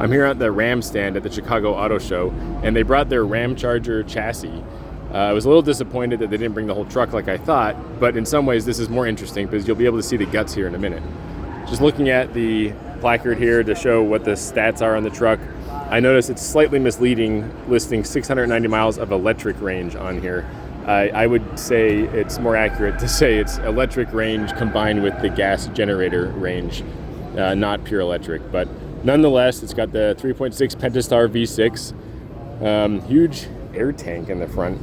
I'm here at the Ram stand at the Chicago Auto Show, and they brought their Ramcharger chassis. I was a little disappointed that they didn't bring the whole truck like I thought, but in some ways this is more interesting because you'll be able to see the guts here in a minute. Just looking at the placard here to show what the stats are on the truck, I noticed it's slightly misleading, listing 690 miles of electric range on here. I would say it's more accurate to say it's electric range combined with the gas generator range, not pure electric. But nonetheless, it's got the 3.6 Pentastar V6, huge air tank in the front.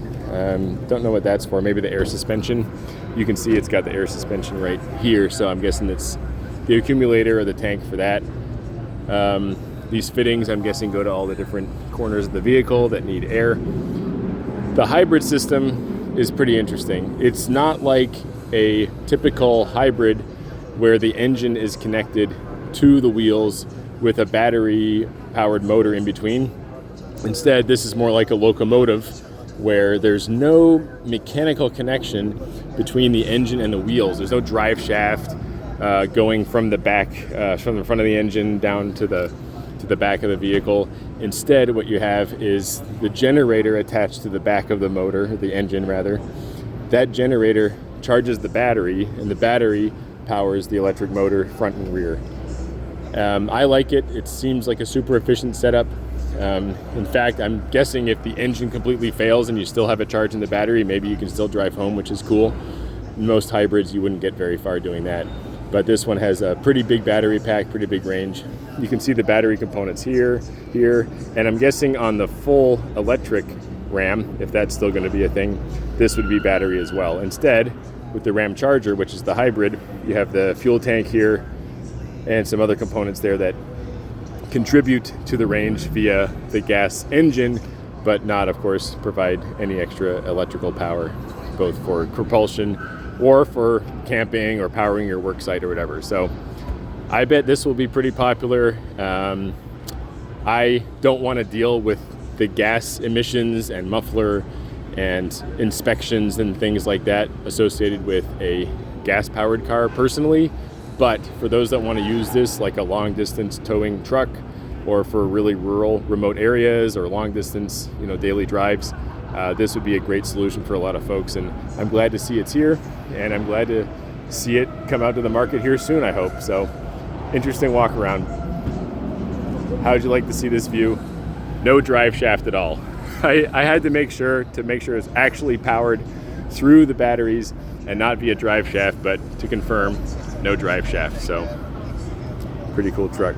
Don't know what that's for, maybe the air suspension. You can see it's got the air suspension right here, so I'm guessing it's the accumulator or the tank for that. These fittings, I'm guessing, go to all the different corners of the vehicle that need air. The hybrid system is pretty interesting. It's not like a typical hybrid where the engine is connected to the wheels with a battery-powered motor in between. Instead, this is more like a locomotive where there's no mechanical connection between the engine and the wheels. There's no drive shaft going from the back, from the front of the engine down to the back of the vehicle. Instead, what you have is the generator attached to the back of the motor, the engine rather. That generator charges the battery, and the battery powers the electric motor front and rear. I like it. It seems like a super efficient setup. In fact, I'm guessing if the engine completely fails and you still have a charge in the battery, maybe you can still drive home, which is cool. In most hybrids, you wouldn't get very far doing that. But this one has a pretty big battery pack, pretty big range. You can see the battery components here, and I'm guessing on the full electric Ram, if that's still going to be a thing, this would be battery as well. Instead, with the Ramcharger, which is the hybrid, you have the fuel tank here and some other components there that contribute to the range via the gas engine, but not, of course, provide any extra electrical power, both for propulsion or for camping or powering your work site or whatever. So I bet this will be pretty popular. I don't want to deal with the gas emissions and muffler and inspections and things like that associated with a gas-powered car personally. But for those that want to use this like a long-distance towing truck, or for really rural, remote areas or long-distance, daily drives, this would be a great solution for a lot of folks. And I'm glad to see it's here, and I'm glad to see it come out to the market here soon, I hope. So, interesting walk around. How would you like to see this view? No drive shaft at all. I had to make sure it's actually powered through the batteries and not via drive shaft, but to confirm, no drive shaft. So, pretty cool truck.